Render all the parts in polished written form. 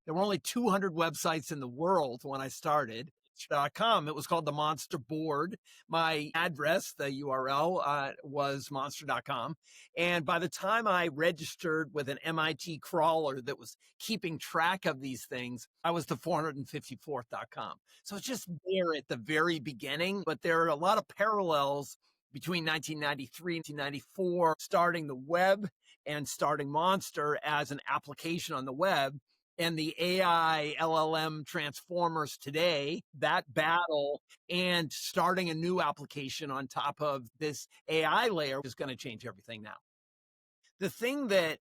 There were only 200 websites in the world when I started. .com. It was called the Monster Board. My address, the URL, was monster.com. And by the time I registered with an MIT crawler that was keeping track of these things, I was the 454th.com. So it's just there at the very beginning, but there are a lot of parallels between 1993 and 1994, starting the web and starting Monster as an application on the web. And the AI LLM transformers today, that battle and starting a new application on top of this AI layer is going to change everything now. The thing that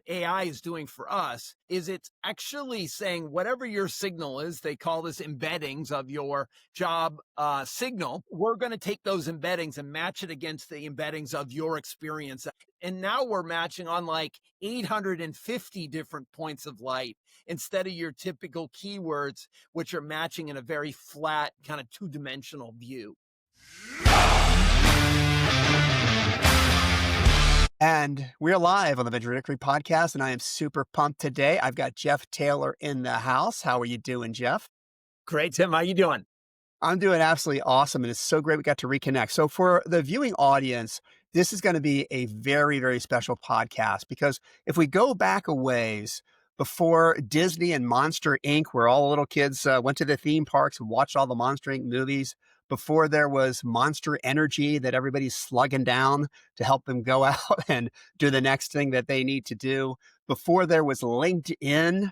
AI is doing for us is it's actually saying whatever your signal is, they call this embeddings of your job signal. We're going to take those embeddings and match it against the embeddings of your experience. And now we're matching on like 850 different points of light instead of your typical keywords, which are matching in a very flat kind of two-dimensional view. And we're live on the Bridgewater podcast, and I am super pumped today. I've got Jeff Taylor in the house. How are you doing, Jeff? Great, Tim. How you doing? I'm doing absolutely awesome, and it's so great we got to reconnect. So for the viewing audience, this is going to be a very, very special podcast because if we go back a ways, before Disney and Monster Inc., where all the little kids went to the theme parks and watched all the Monster Inc. movies, before there was Monster Energy that everybody's slugging down to help them go out and do the next thing that they need to do, before there was LinkedIn,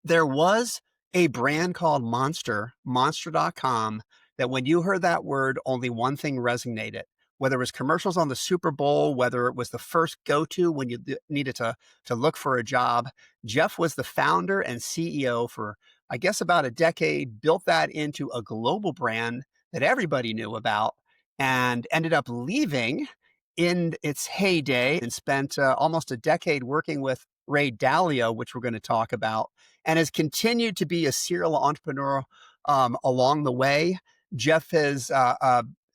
there was a brand called Monster, monster.com, that when you heard that word, only one thing resonated. Whether it was commercials on the Super Bowl, whether it was the first go-to when you needed to look for a job, Jeff was the founder and CEO for, I guess, about a decade, built that into a global brand that everybody knew about, and ended up leaving in its heyday and spent almost a decade working with Ray Dalio, which we're going to talk about, and has continued to be a serial entrepreneur along the way. Jeff has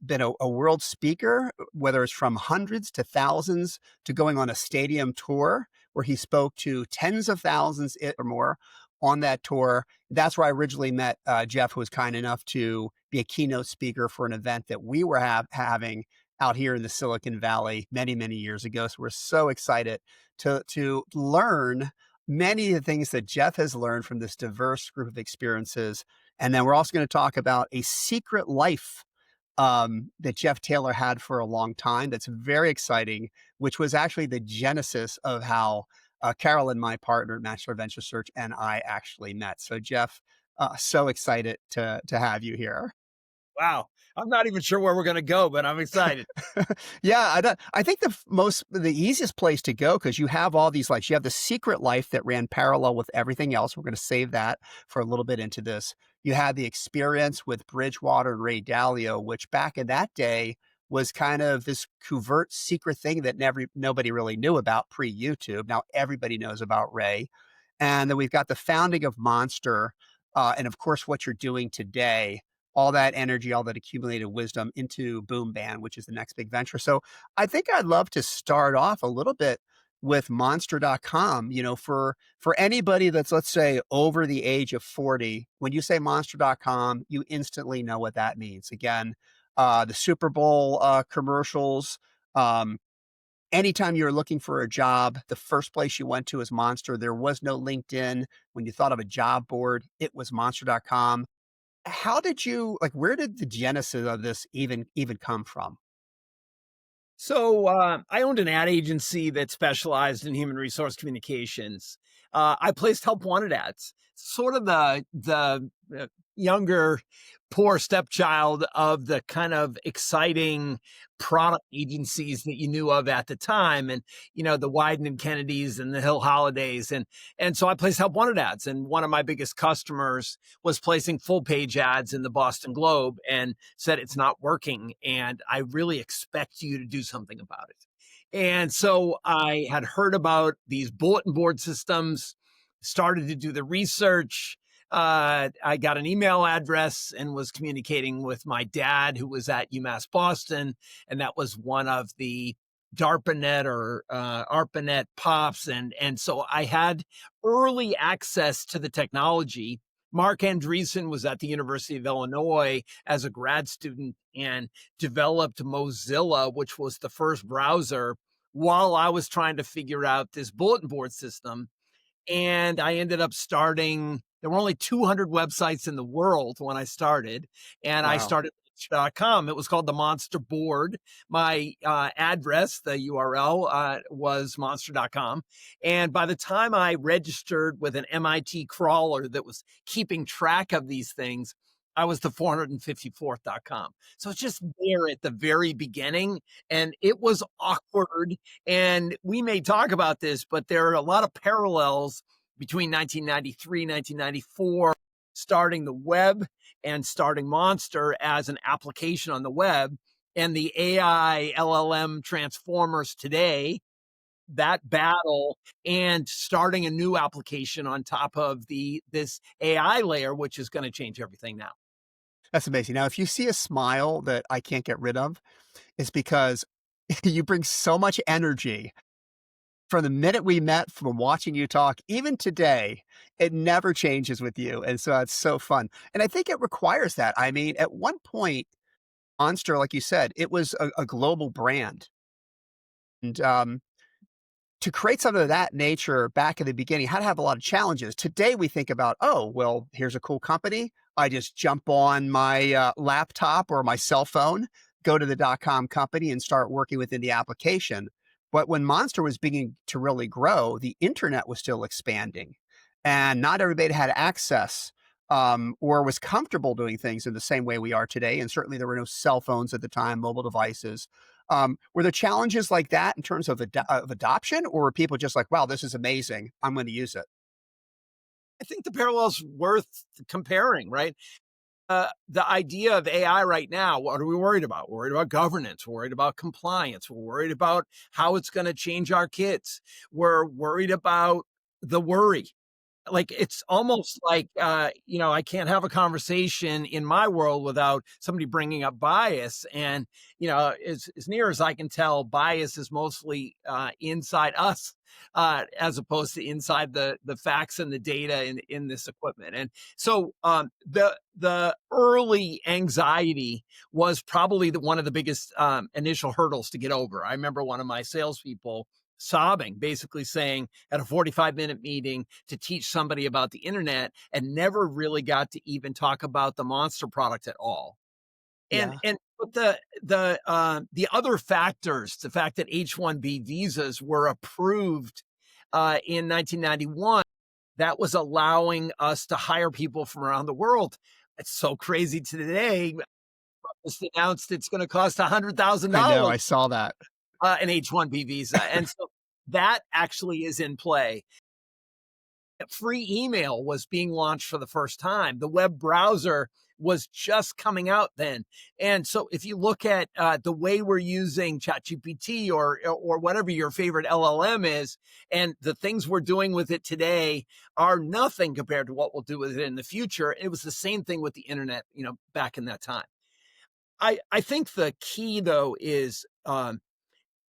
been a world speaker, whether it's from hundreds to thousands to going on a stadium tour where he spoke to tens of thousands or more on that tour. That's where I originally met Jeff, who was kind enough to be a keynote speaker for an event that we were having out here in the Silicon Valley many, many years ago. So we're so excited to learn many of the things that Jeff has learned from this diverse group of experiences. And then we're also going to talk about a secret life that Jeff Taylor had for a long time. That's very exciting, which was actually the genesis of how Carolyn, my partner at MatchStar Venture Search, and I actually met. So Jeff, so excited to have you here. Wow. I'm not even sure where we're going to go, but I'm excited. Yeah, I think the easiest place to go, because you have all these lives. You have the secret life that ran parallel with everything else. We're going to save that for a little bit into this. You had the experience with Bridgewater and Ray Dalio, which back in that day was kind of this covert secret thing that nobody really knew about pre-YouTube. Now everybody knows about Ray. And then we've got the founding of Monster, and of course what you're doing today, all that energy, all that accumulated wisdom into Boomband, which is the next big venture. So I think I'd love to start off a little bit with monster.com. You know, for anybody that's, let's say, over the age of 40, when you say monster.com, you instantly know what that means. Again, the Super Bowl commercials, anytime you were looking for a job, the first place you went to is Monster. There was no LinkedIn. When you thought of a job board, it was monster.com. How did you, where did the genesis of this even come from? So I owned an ad agency that specialized in human resource communications. I placed help wanted ads, sort of the younger, poor stepchild of the kind of exciting product agencies that you knew of at the time. And, you know, the Wyden and Kennedys and the Hill Holidays. And so I placed help wanted ads. And one of my biggest customers was placing full page ads in the Boston Globe and said, it's not working. And I really expect you to do something about it. And so I had heard about these bulletin board systems, started to do the research. I got an email address and was communicating with my dad, who was at UMass Boston. And that was one of the DARPANET or ARPANET pops, and so I had early access to the technology. Mark Andreessen was at the University of Illinois as a grad student and developed Mozilla, which was the first browser, while I was trying to figure out this bulletin board system. And I ended up starting, there were only 200 websites in the world when I started, and I Wow. started Match.com. It was called the Monster Board. My address, the URL, was monster.com. And by the time I registered with an MIT crawler that was keeping track of these things, I was the 454th.com. So it's just there at the very beginning, and it was awkward. And we may talk about this, but there are a lot of parallels between 1993, 1994, starting the web and starting Monster as an application on the web, and the AI LLM transformers today, that battle, and starting a new application on top of this AI layer, which is going to change everything now. That's amazing. Now, if you see a smile that I can't get rid of, it's because you bring so much energy from the minute we met, from watching you talk, even today, it never changes with you. And so it's so fun. And I think it requires that. I mean, at one point, Monster, like you said, it was a global brand. And to create something of that nature back in the beginning had to have a lot of challenges. Today, we think about, oh, well, here's a cool company. I just jump on my laptop or my cell phone, go to the .com company and start working within the application. But when Monster was beginning to really grow, the internet was still expanding, and not everybody had access or was comfortable doing things in the same way we are today. And certainly, there were no cell phones at the time, mobile devices. Were there challenges like that in terms of, of adoption, or were people just like, wow, this is amazing, I'm going to use it? I think the parallel's worth comparing, right? The idea of AI right now, what are we worried about? We're worried about governance. We're worried about compliance. We're worried about how it's going to change our kids. We're worried about the worry. Like, it's almost like, I can't have a conversation in my world without somebody bringing up bias. And, as near as I can tell, bias is mostly inside us, as opposed to inside the facts and the data in this equipment. And so the early anxiety was probably one of the biggest initial hurdles to get over. I remember one of my salespeople sobbing, basically saying at a 45-minute meeting to teach somebody about the internet, and never really got to even talk about the Monster product at all. Yeah. But the other factors, the fact that H-1B visas were approved in 1991, that was allowing us to hire people from around the world. It's so crazy today. Just announced it's going to cost I know. $100,000 I saw that. an H-1B visa, and so that actually is in play. Free email was being launched for the first time. The web browser was just coming out then. And so if you look at the way we're using ChatGPT or whatever your favorite LLM is, and the things we're doing with it today are nothing compared to what we'll do with it in the future. It was the same thing with the internet, back in that time. I think the key, though, is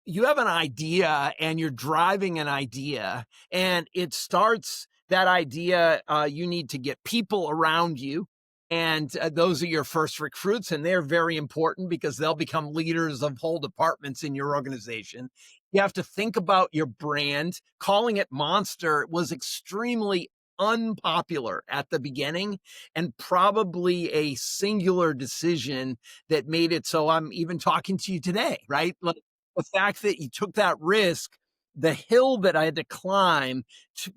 you have an idea and you're driving an idea, and it starts that idea. You need to get people around you. And those are your first recruits, and they're very important because they'll become leaders of whole departments in your organization. You have to think about your brand. Calling it Monster was extremely unpopular at the beginning, and probably a singular decision that made it so I'm even talking to you today, right? Like, the fact that you took that risk, the hill that I had to climb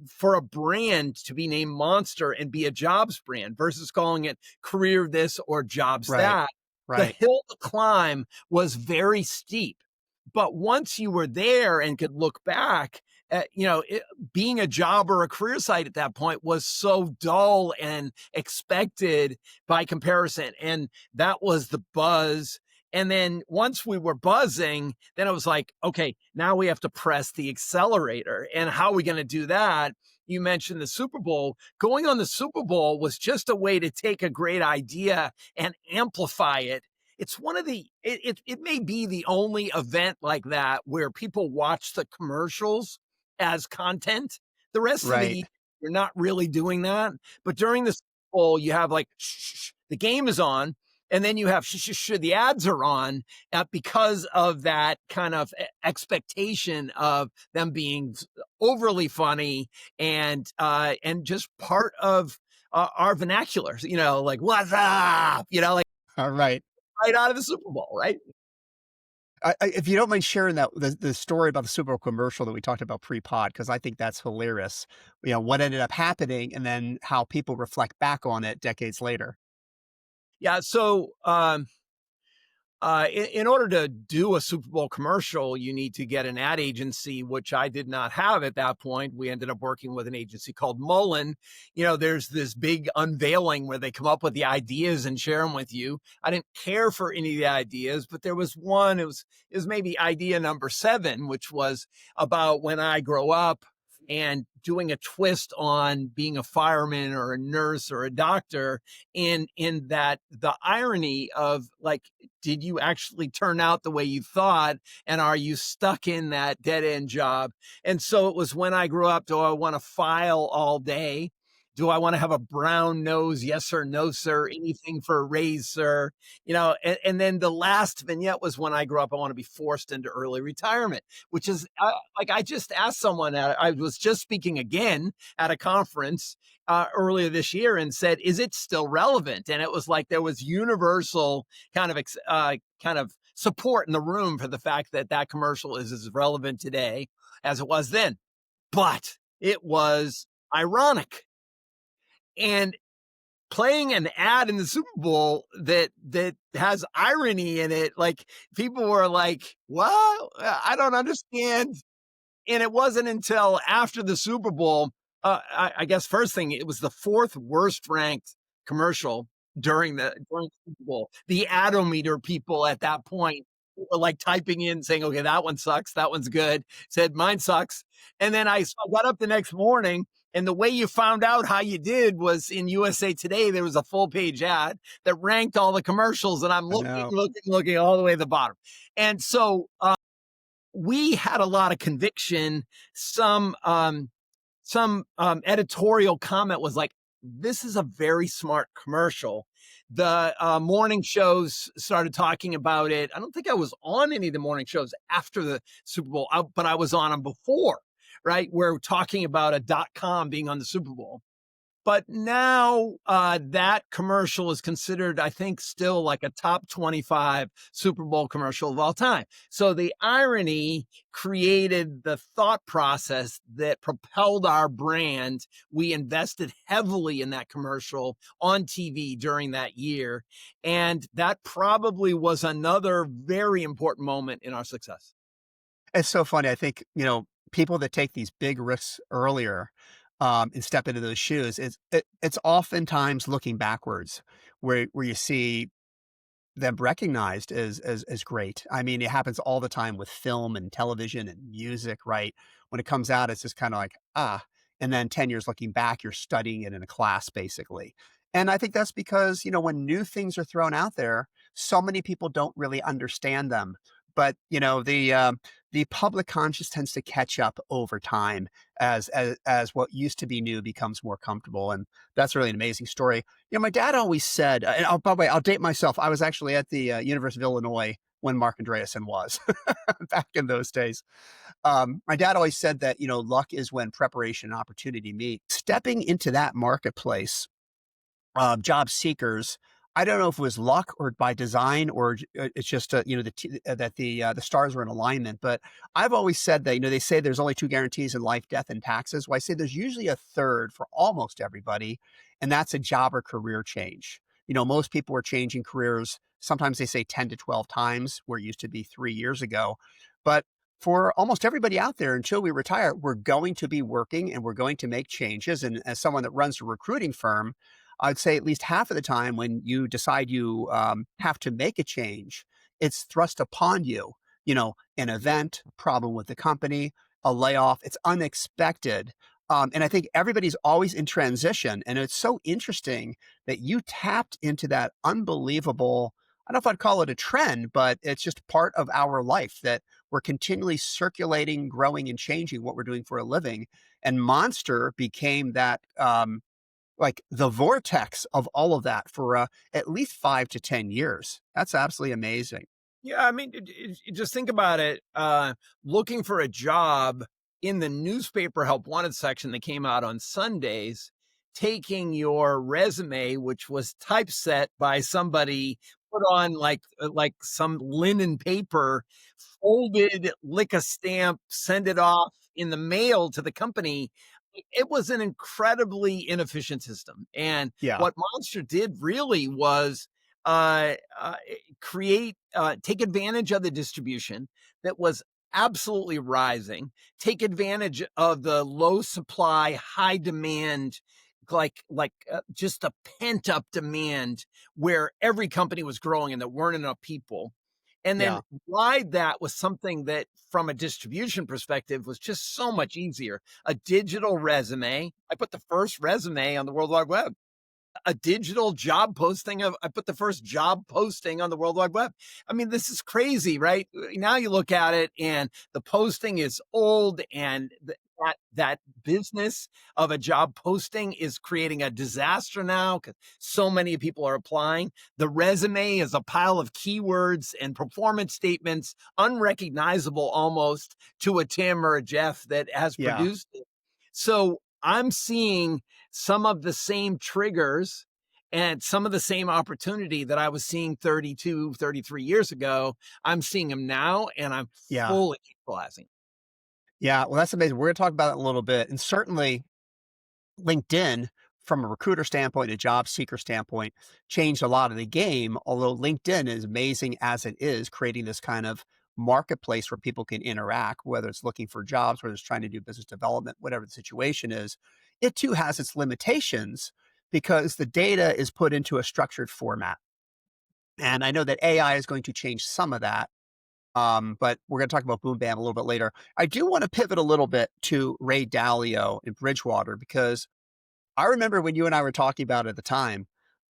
for a brand to be named Monster and be a jobs brand versus calling it career this or jobs Right. that, the Right. hill to climb was very steep. But once you were there and could look back, being a job or a career site at that point was so dull and expected by comparison. And that was the buzz. And then once we were buzzing, then it was like, okay, now we have to press the accelerator. And how are we going to do that? You mentioned the Super Bowl. Going on the Super Bowl was just a way to take a great idea and amplify it. it's one of it may be the only event like that where people watch the commercials as content. The rest of the Right. year, you're not really doing that. But during the Super Bowl, you have like, shh, shh, shh, the game is on. And then you have shh, shh, shh, the ads are on because of that kind of expectation of them being overly funny and just part of our vernacular, like what's up, like All right. right out of the Super Bowl, right? If you don't mind sharing that the story about the Super Bowl commercial that we talked about pre-pod, because I think that's hilarious. What ended up happening, and then how people reflect back on it decades later. Yeah. So, in order to do a Super Bowl commercial, you need to get an ad agency, which I did not have at that point. We ended up working with an agency called Mullen. There's this big unveiling where they come up with the ideas and share them with you. I didn't care for any of the ideas, but there was one. It was maybe idea number 7, which was about when I grow up and doing a twist on being a fireman or a nurse or a doctor, in that the irony of like, did you actually turn out the way you thought, and are you stuck in that dead end job? And so it was, when I grew up, do I want to file all day? Do I want to have a brown nose? Yes or no, sir? Anything for a raise, sir? And then the last vignette was, when I grew up, I want to be forced into early retirement, which is like, I just asked someone, I was just speaking again at a conference earlier this year, and said, is it still relevant? And it was like there was universal kind of support in the room for the fact that that commercial is as relevant today as it was then. But it was ironic, and playing an ad in the Super Bowl that has irony in it, like, people were like, "What? I don't understand." And it wasn't until after the Super Bowl, I guess first thing, it was the 4th worst ranked commercial during the Super Bowl. The Adometer people at that point were like typing in saying, "Okay, that one sucks. That one's good." Said, "Mine sucks." And then I got up the next morning, and the way you found out how you did was in USA Today. There was a full page ad that ranked all the commercials, and I'm I looking, know. looking, looking all the way to the bottom. And so we had a lot of conviction. Some editorial comment was like, "This is a very smart commercial." The morning shows started talking about it. I don't think I was on any of the morning shows after the Super Bowl, but I was on them before, right? We're talking about a .com being on the Super Bowl. But now that commercial is considered, I think, still like a top 25 Super Bowl commercial of all time. So the irony created the thought process that propelled our brand. We invested heavily in that commercial on TV during that year. And that probably was another very important moment in our success. It's so funny. I think, people that take these big risks earlier, and step into those shoes, it's oftentimes looking backwards where you see them recognized as great. I mean, it happens all the time with film and television and music, right? When it comes out, it's just kind of like, and then 10 years looking back, you're studying it in a class basically. And I think that's because, when new things are thrown out there, so many people don't really understand them. But, the public conscious tends to catch up over time as what used to be new becomes more comfortable. And that's really an amazing story. My dad always said, and by the way, I'll date myself. I was actually at the University of Illinois when Mark Andreessen was back in those days. My dad always said that, luck is when preparation and opportunity meet. Stepping into that marketplace, job seekers, I don't know if it was luck or by design or it's just, that the stars were in alignment. But I've always said that, they say there's only 2 guarantees in life, death and taxes. Well, I say there's usually a third for almost everybody, and that's a job or career change. Most people are changing careers. Sometimes they say 10 to 12 times, where it used to be 3 years ago. But for almost everybody out there, until we retire, we're going to be working and we're going to make changes. And as someone that runs a recruiting firm, I'd say at least half of the time when you decide you have to make a change, it's thrust upon you, an event, a problem with the company, a layoff. It's unexpected. And I think everybody's always in transition. And it's so interesting that you tapped into that unbelievable, I don't know if I'd call it a trend, but it's just part of our life that we're continually circulating, growing, and changing what we're doing for a living. And Monster became that, like the vortex of all of that for at least 5 to 10 years. That's absolutely amazing. Yeah, I mean, just think about it. Looking for a job in the newspaper help wanted section that came out on Sundays, taking your resume, which was typeset by somebody, put on like some linen paper, folded, lick a stamp, send it off in the mail to the company. It was an incredibly inefficient system. And Yeah, what Monster did really was take advantage of the distribution that was absolutely rising, take advantage of the low supply, high demand, just a pent up demand where every company was growing and there weren't enough people. And then yeah, ride that with something that, from a distribution perspective, was just so much easier. A digital resume. I put the first resume on the World Wide Web. A digital job posting of I put the first job posting on the World Wide Web. I mean, this is crazy, right? Now you look at it and the posting is old, and that business of a job posting is creating a disaster now because so many people are applying. The resume is a pile of keywords and performance statements, unrecognizable almost to a Tim or a Jeff that has yeah, produced it. So I'm seeing some of the same triggers and some of the same opportunity that I was seeing 32, 33 years ago. I'm seeing them now, and I'm yeah, fully utilizing. yeah. Well, that's amazing. We're going to talk about it in a little bit. And certainly, LinkedIn, from a recruiter standpoint, a job seeker standpoint, changed a lot of the game. Although LinkedIn, is amazing as it is, creating this kind of marketplace where people can interact, whether it's looking for jobs, whether it's trying to do business development, whatever the situation is, it too has its limitations because the data is put into a structured format. And I know that AI is going to change some of that. But we're going to talk about Boomband a little bit later. I do want to pivot a little bit to Ray Dalio in Bridgewater because I remember when you and I were talking about it at the time,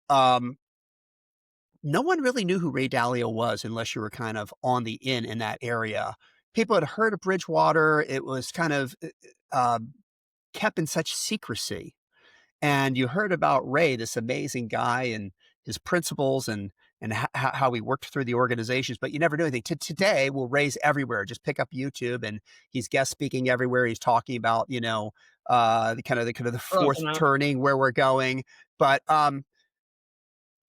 um, no one really knew who Ray Dalio was unless you were kind of on the in that area. People had heard of Bridgewater. It was kind of kept in such secrecy. And you heard about Ray, this amazing guy, and his principles and how he worked through the organizations, but you never knew anything. Today, well, Ray's everywhere. Just pick up YouTube, and he's guest speaking everywhere. He's talking about the Oh, fourth no. turning where we're going. But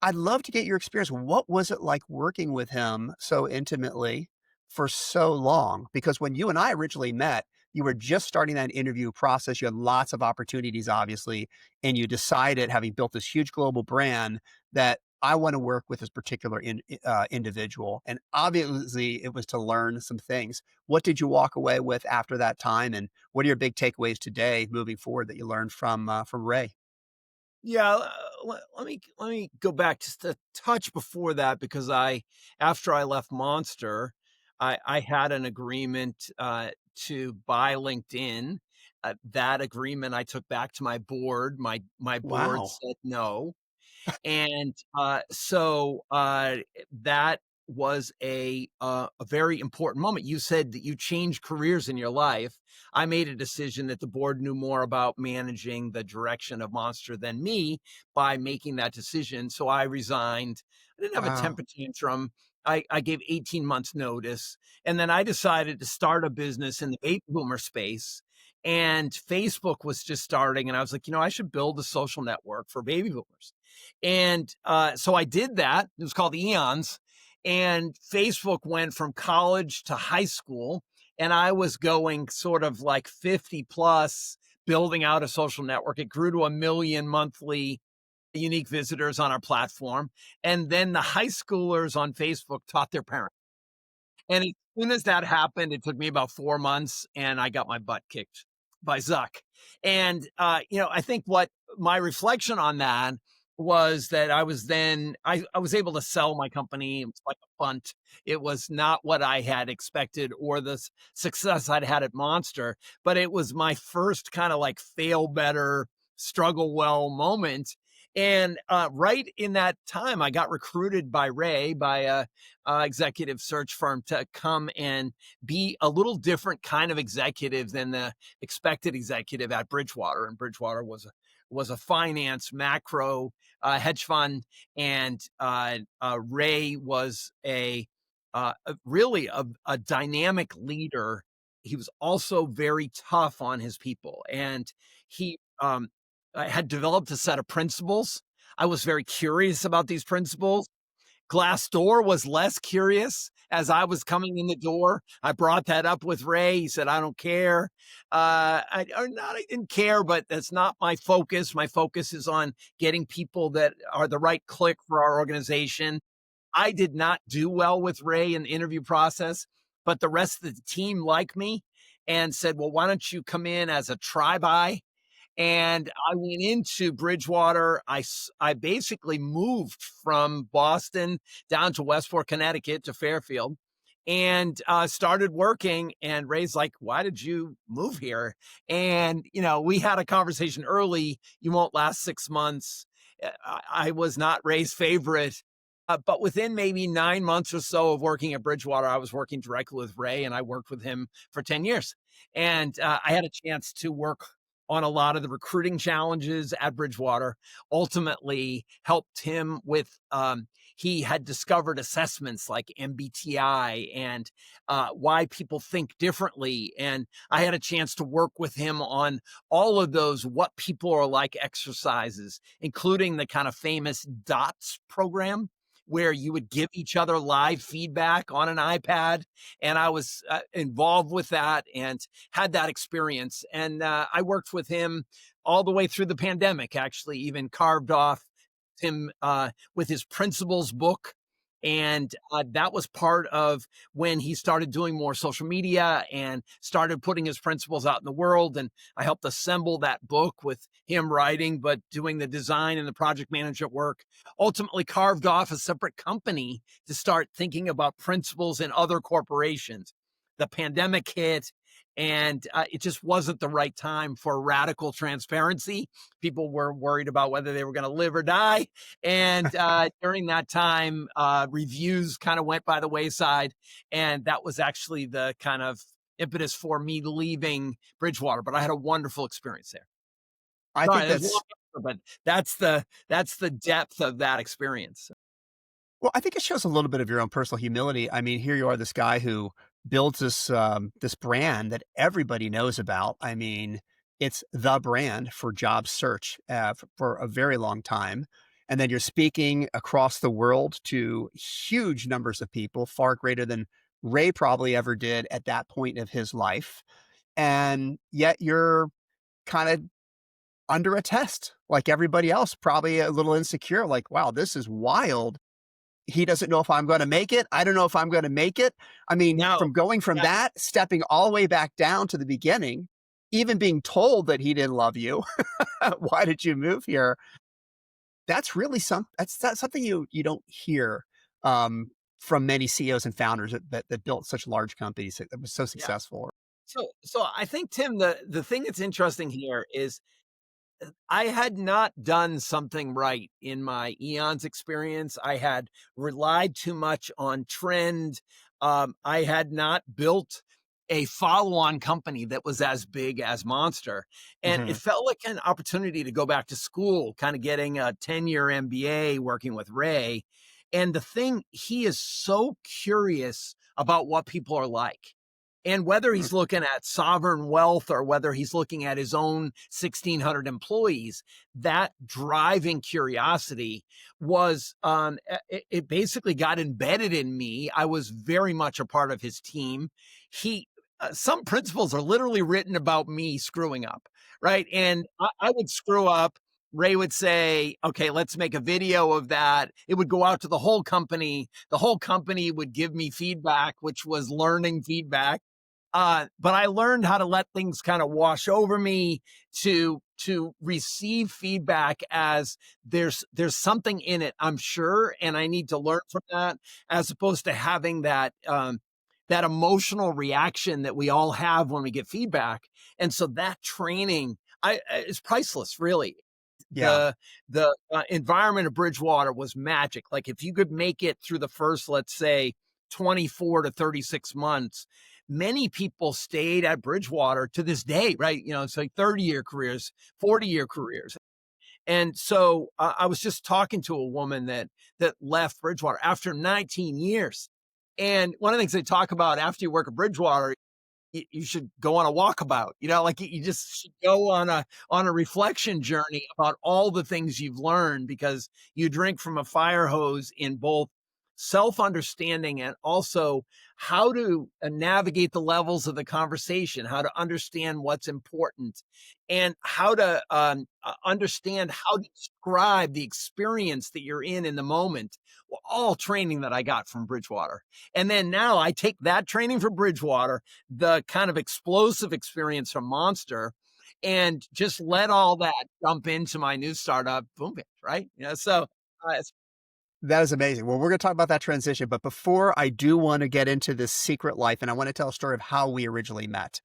I'd love to get your experience. What was it like working with him so intimately for so long? Because when you and I originally met, you were just starting that interview process. You had lots of opportunities, obviously, and you decided, having built this huge global brand, that I want to work with this particular individual. And obviously, it was to learn some things. What did you walk away with after that time? And what are your big takeaways today moving forward that you learned from Ray? Yeah, let me go back just a touch before that because after I left Monster, I had an agreement to buy LinkedIn. That agreement I took back to my board. My board Wow. said no. And that was a very important moment. You said that you changed careers in your life. I made a decision that the board knew more about managing the direction of Monster than me by making that decision. So I resigned. I didn't have a Wow. temper tantrum. I gave 18 months notice. And then I decided to start a business in the baby boomer space. And Facebook was just starting. And I was like, I should build a social network for baby boomers. And so I did that. It was called Eons. And Facebook went from college to high school. And I was going sort of like 50 plus, building out a social network. It grew to 1 million monthly unique visitors on our platform. And then the high schoolers on Facebook taught their parents. And as soon as that happened, it took me about 4 months and I got my butt kicked by Zuck. And, I think what my reflection on that was that I was able to sell my company. It was like a punt. It was not what I had expected or the success I'd had at Monster, but it was my first kind of like fail better, struggle well moment. And right in that time, I got recruited by Ray, by a executive search firm, to come and be a little different kind of executive than the expected executive at Bridgewater. And Bridgewater was a finance macro hedge fund, and Ray was really a dynamic leader. He was also very tough on his people, and he had developed a set of principles. I was very curious about these principles. Glassdoor was less curious as I was coming in the door. I brought that up with Ray. He said, I don't care. I didn't care, but that's not my focus. My focus is on getting people that are the right click for our organization. I did not do well with Ray in the interview process, but the rest of the team liked me and said, well, why don't you come in as a try-by? And I went into Bridgewater. I basically moved from Boston down to Westport, Connecticut, to Fairfield, and started working. And Ray's like, why did you move here? And, we had a conversation early. You won't last 6 months. I was not Ray's favorite. But within maybe 9 months or so of working at Bridgewater, I was working directly with Ray, and I worked with him for 10 years. And I had a chance to work on a lot of the recruiting challenges at Bridgewater, ultimately helped him with, he had discovered assessments like MBTI and why people think differently. And I had a chance to work with him on all of those what people are like exercises, including the kind of famous DOTS program, where you would give each other live feedback on an iPad. And I was involved with that and had that experience. And I worked with him all the way through the pandemic, actually, even carved off him with his principles book. And that was part of when he started doing more social media and started putting his principles out in the world. And I helped assemble that book with him writing, but doing the design and the project management work. Ultimately carved off a separate company to start thinking about principles in other corporations. The pandemic hit, and it just wasn't the right time for radical transparency. People were worried about whether they were going to live or die. And during that time, reviews kind of went by the wayside. And that was actually the kind of impetus for me leaving Bridgewater. But I had a wonderful experience there. I Sorry, think there's a that's long answer, but that's the depth of that experience. Well, I think it shows a little bit of your own personal humility. I mean, here you are, this guy who builds this brand that everybody knows about. I mean, it's the brand for job search for a very long time, and then you're speaking across the world to huge numbers of people, far greater than Ray probably ever did at that point of his life, and yet you're kind of under a test, like everybody else, probably a little insecure. Like, wow, this is wild. He doesn't know if I'm gonna make it. I don't know if I'm gonna make it. I mean, No, from going from yeah, that, stepping all the way back down to the beginning, even being told that he didn't love you. Why did you move here? That's really that's something you don't hear, from many CEOs and founders that built such large companies that was so yeah. successful. So I think, Tim, the thing that's interesting here is I had not done something right in my eons experience. I had relied too much on trend. I had not built a follow-on company that was as big as Monster. And it Mhm. felt like an opportunity to go back to school, kind of getting a 10-year MBA working with Ray. And the thing, he is so curious about what people are like. And whether Mm. he's looking at sovereign wealth or whether he's looking at his own 1,600 employees, that driving curiosity was, it basically got embedded in me. I was very much a part of his team. Some principles are literally written about me screwing up, right? And I would screw up. Ray would say, okay, let's make a video of that. It would go out to the whole company. The whole company would give me feedback, which was learning feedback. But I learned how to let things kind of wash over me, to receive feedback as there's something in it, I'm sure, and I need to learn from that, as opposed to having that emotional reaction that we all have when we get feedback. And so that training is priceless, really. Yeah. The environment of Bridgewater was magic. Like if you could make it through the first, let's say, 24 to 36 months, many people stayed at Bridgewater to this day, right? You know, it's like 30-year careers, 40-year careers. And so I was just talking to a woman that left Bridgewater after 19 years. And one of the things they talk about after you work at Bridgewater, you should go on a walkabout, you know, like you just should go on a reflection journey about all the things you've learned, because you drink from a fire hose in both self-understanding and also how to navigate the levels of the conversation, how to understand what's important, and how to understand how to describe the experience that you're in the moment. Well, all training that I got from Bridgewater. And then now I take that training from Bridgewater, the kind of explosive experience from Monster, and just let all that jump into my new startup, Boomband, right? You know, so it's That is amazing. Well, we're going to talk about that transition, but before I do want to get into this secret life, and I want to tell a story of how we originally met.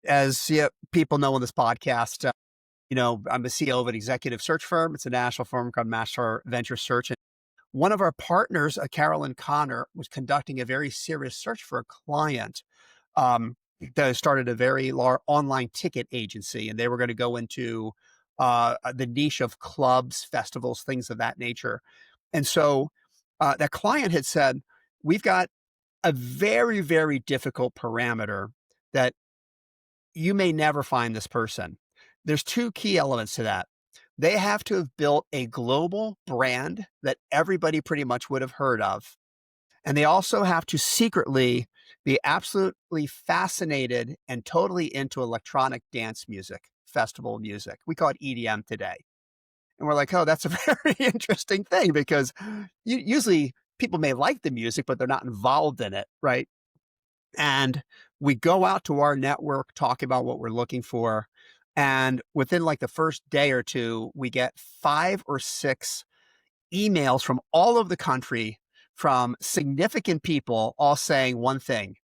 As yeah, people know on this podcast, I'm the CEO of an executive search firm. It's a national firm called MatchStar Venture Search. And one of our partners, Carolyn Connor, was conducting a very serious search for a client um, that started a very large online ticket agency, and they were going to go into the niche of clubs, festivals, things of that nature. And so that client had said, we've got a very, very difficult parameter that you may never find this person. There's two key elements to that. They have to have built a global brand that everybody pretty much would have heard of. And they also have to secretly be absolutely fascinated and totally into electronic dance music, festival music. We call it EDM today. And we're like, oh, that's a very interesting thing, because usually people may like the music, but they're not involved in it, right? And we go out to our network talking about what we're looking for. And within like the first day or two, we get 5 or 6 emails from all over the country from significant people all saying one thing.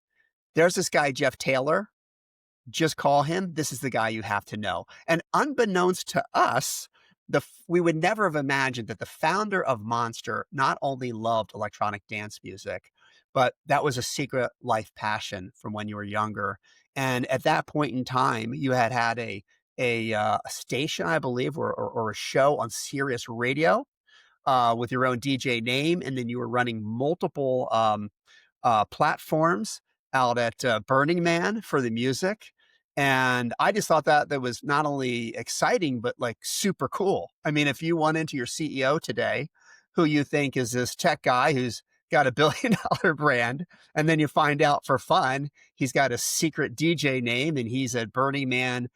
There's this guy, Jeff Taylor. Just call him. This is the guy you have to know. And unbeknownst to us, we would never have imagined that the founder of Monster not only loved electronic dance music, but that was a secret life passion from when you were younger. And at that point in time, you had a station, I believe, or a show on Sirius Radio with your own DJ name, and then you were running multiple platforms out at Burning Man for the music. And I just thought that was not only exciting, but like super cool. I mean, if you went into your CEO today, who you think is this tech guy who's got $1 billion brand, and then you find out for fun, he's got a secret DJ name and he's at Burning Man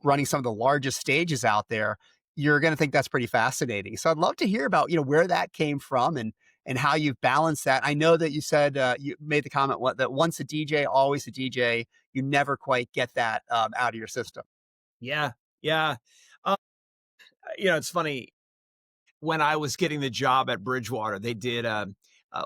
running some of the largest stages out there, you're going to think that's pretty fascinating. So I'd love to hear about, where that came from and how you've balanced that. I know that you said you made the comment that once a DJ, always a DJ. You never quite get that out of your system. yeah, yeah. Uh, it's funny. When I was getting the job at Bridgewater, they did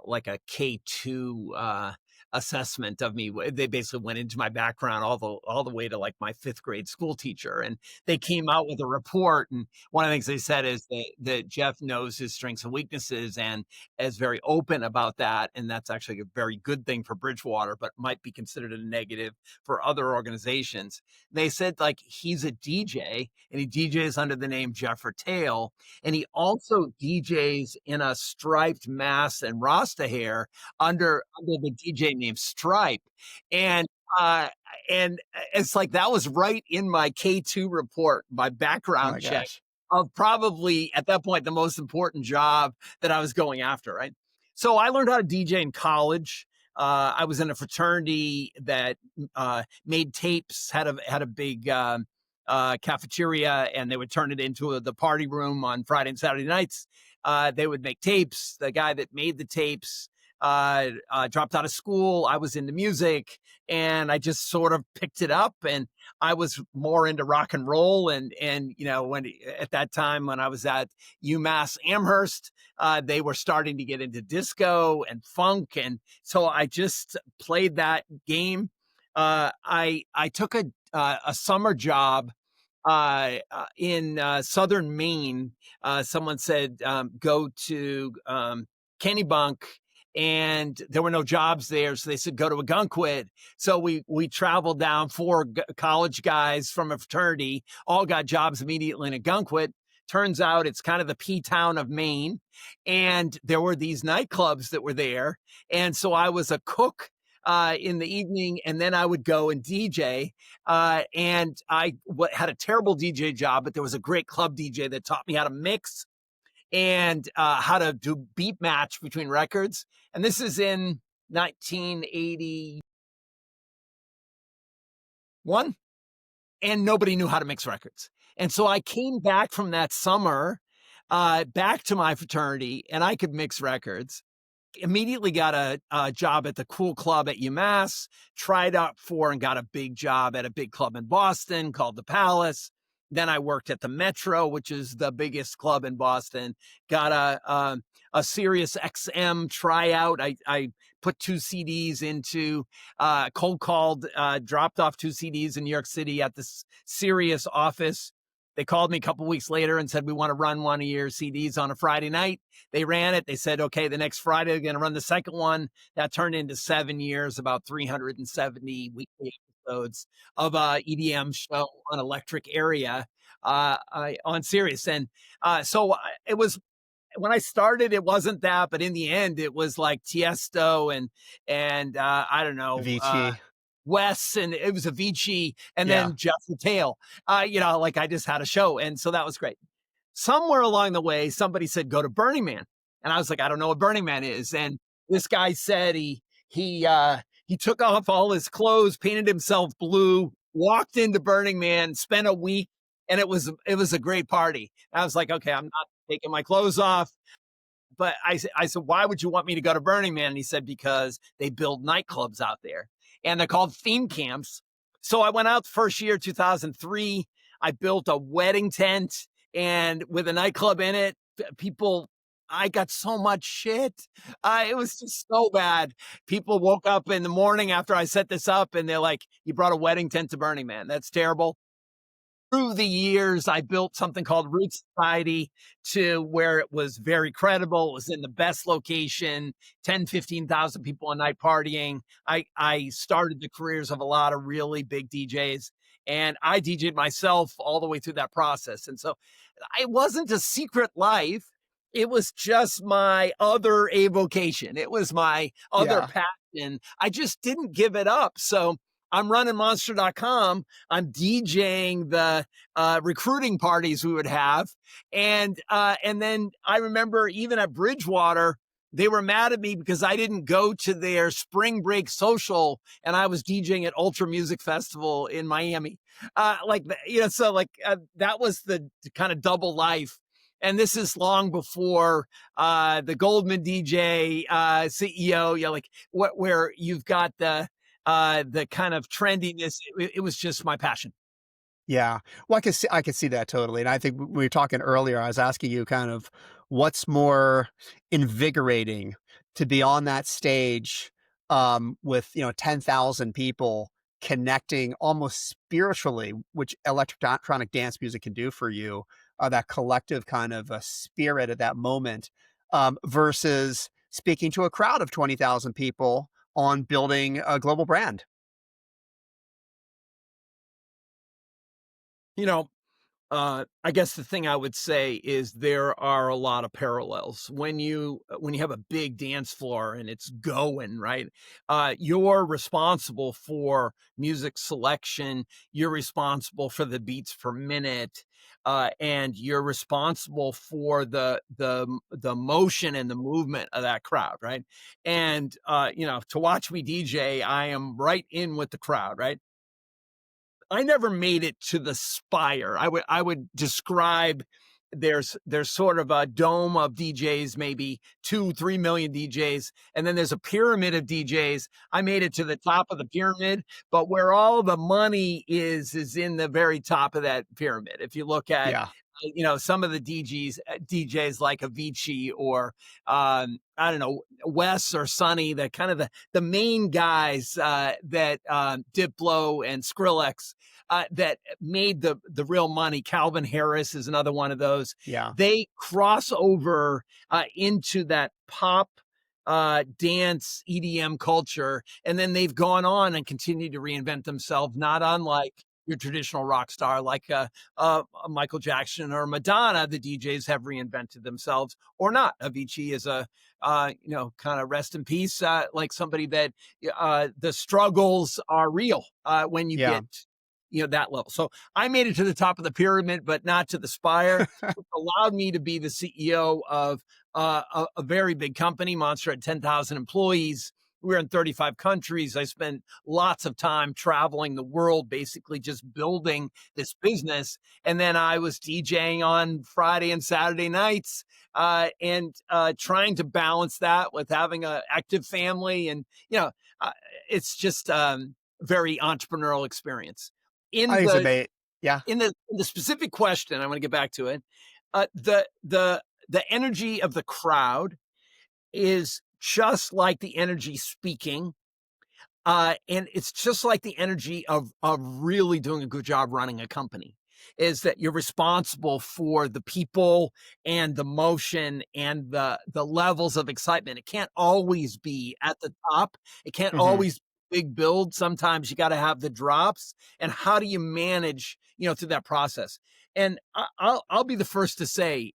like a K2 assessment of me. They basically went into my background all the way to like my 5th grade school teacher, and they came out with a report. And one of the things they said is that Jeff knows his strengths and weaknesses and is very open about that. And that's actually a very good thing for Bridgewater, but might be considered a negative for other organizations. They said like he's a DJ and he DJs under the name Jeff Tail, and he also DJs in a striped mask and Rasta hair under the DJ name Stripe. And uh, and it's like that was right in my K2 report, my Oh background my check gosh. of probably at that point the most important job that I was going after, right? So I learned how to DJ in college. I was in a fraternity that made tapes, had a big cafeteria, and they would turn it into the party room on Friday and Saturday nights. They would make tapes. The guy that made the tapes dropped out of school. I was into music, and I just sort of picked it up. And I was more into rock and roll. And when at that time when I was at UMass Amherst, they were starting to get into disco and funk, and so I just played that game. I took a summer job in southern Maine. Someone said, go to Kennebunk, and there were no jobs there. So they said, go to a Gunquit. So we traveled down, four college guys from a fraternity, all got jobs immediately in a Gunquit. Turns out it's kind of the P town of Maine. And there were these nightclubs that were there. And so I was a cook in the evening, and then I would go and DJ. And I had a terrible DJ job, but there was a great club DJ that taught me how to mix and how to do beat match between records. And this is in 1981, and nobody knew how to mix records. And so I came back from that summer back to my fraternity, and I could mix records. Immediately got a job at the Cool Club at UMass, tried out for and got a big job at a big club in Boston called the Palace. Then I worked at the Metro, which is the biggest club in Boston. Got a Sirius XM tryout. I put 2 CDs into cold called, dropped off 2 CDs in New York City at the Sirius office. They called me a couple weeks later and said, we want to run one of your CDs on a Friday night. They ran it. They said, okay, the next Friday, they're going to run the second one. That turned into 7 years, about 370 weekly episodes of a EDM show on Electric Area on Sirius. And so it was, when I started, it wasn't that, but in the end, it was like Tiesto and I don't know, Vici. Wes, and it was Avicii, and Yeah. then Jeff the Tail. Like I just had a show, and so that was great. Somewhere along the way, somebody said, "Go to Burning Man," and I was like, "I don't know what Burning Man is." And this guy said he took off all his clothes, painted himself blue, walked into Burning Man, spent a week, and it was a great party. I was like, "Okay, I'm not taking my clothes off." But I said, why would you want me to go to Burning Man? And he said, because they build nightclubs out there, and they're called theme camps. So I went out the first year, 2003. I built a wedding tent and with a nightclub in it. People, I got so much shit. It was just so bad. People woke up in the morning after I set this up, and they're like, you brought a wedding tent to Burning Man. That's terrible. Through the years, I built something called Root Society to where it was very credible. It was in the best location, 10, 15,000 people a night partying. I started the careers of a lot of really big DJs, and I DJ'd myself all the way through that process. And so it wasn't a secret life. It was just my other avocation. It was my other Yeah. passion. I just didn't give it up. So I'm running monster.com. I'm DJing the recruiting parties we would have. And then I remember even at Bridgewater, they were mad at me because I didn't go to their spring break social, and I was DJing at Ultra Music Festival in Miami. That was the kind of double life. And this is long before the Goldman DJ CEO, where you've got the kind of trendiness. It was just my passion. Yeah. Well, I could see that totally. And I think we were talking earlier, I was asking you kind of what's more invigorating to be on that stage with, 10,000 people connecting almost spiritually, which electronic dance music can do for you, that collective kind of a spirit at that moment, versus speaking to a crowd of 20,000 people on building a global brand. You know, I guess the thing I would say is there are a lot of parallels when you have a big dance floor and it's going right. You're responsible for music selection. You're responsible for the beats per minute, and you're responsible for the motion and the movement of that crowd, right? And to watch me DJ, I am right in with the crowd, right? I never made it to the spire. I would describe there's sort of a dome of DJs, maybe 2, 3 million DJs, and then there's a pyramid of DJs. I made it to the top of the pyramid, but where all the money is in the very top of that pyramid. If you look at Yeah. some of the DJs like Avicii or I don't know, Wes or Sonny, the kind of the main guys that Diplo and Skrillex. that made the real money. Calvin Harris is another one of those. Yeah. They cross over into that pop dance EDM culture, and then they've gone on and continued to reinvent themselves, not unlike your traditional rock star like Michael Jackson or Madonna. The DJs have reinvented themselves, or not. Avicii is a kind of rest in peace, like somebody that the struggles are real when you Yeah. get that level. So I made it to the top of the pyramid, but not to the spire. It allowed me to be the CEO of a very big company. Monster had 10,000 employees. We were in 35 countries. I spent lots of time traveling the world, basically just building this business. And then I was DJing on Friday and Saturday nights, and trying to balance that with having an active family. And, uh, it's just very entrepreneurial experience. I In think it's the amazing. Yeah. in the specific question, I want to get back to it. The energy of the crowd is just like the energy speaking, and it's just like the energy of really doing a good job running a company, is that you're responsible for the people and the motion and the levels of excitement. It can't always be at the top. It can't Hmm. always be big build. Sometimes you got to have the drops. And how do you manage, through that process? And I'll be the first to say,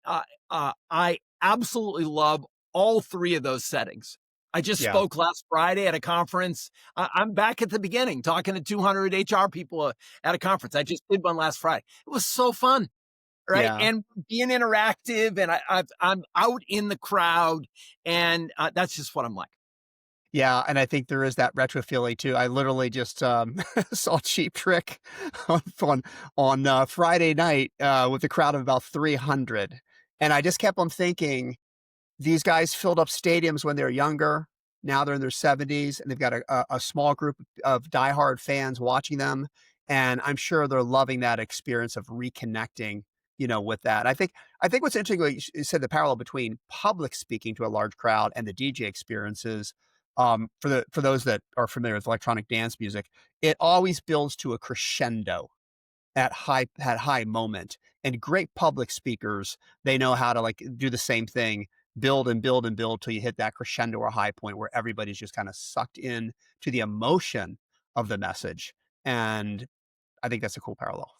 I absolutely love all three of those settings. I just Yeah. spoke last Friday at a conference. I'm back at the beginning talking to 200 HR people at a conference. I just did one last Friday. It was so fun, right? Yeah. And being interactive, and I'm out in the crowd, and that's just what I'm like. Yeah, and I think there is that retro feeling too. I literally just saw Cheap Trick on Friday night with a crowd of about 300, and I just kept on thinking these guys filled up stadiums when they were younger. Now they're in their 70s, and they've got a small group of diehard fans watching them, and I'm sure they're loving that experience of reconnecting, with that. I think what's interesting, what you said, the parallel between public speaking to a large crowd and the DJ experiences. For those that are familiar with electronic dance music, it always builds to a crescendo at high moment. And great public speakers, they know how to like do the same thing, build and build and build till you hit that crescendo or high point where everybody's just kind of sucked in to the emotion of the message. And I think that's a cool parallel.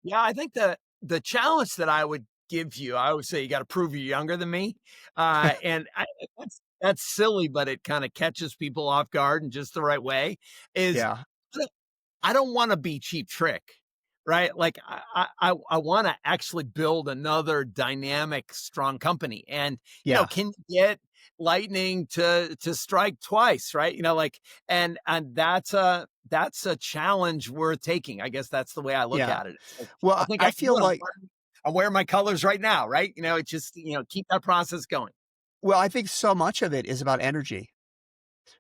Yeah, I think the challenge that I would give you, I always say you got to prove you're younger than me, and that's silly, but it kind of catches people off guard in just the right way. Is Yeah. I don't want to be Cheap Trick, right? Like I want to actually build another dynamic, strong company, and Yeah. can you get lightning to strike twice, right? And that's a challenge worth taking. I guess that's the way I look Yeah. at it. It's like, Well, I think I I can do feel it. like I'm wearing my colors right now, right? It's just keep that process going. I think so much of it is about energy.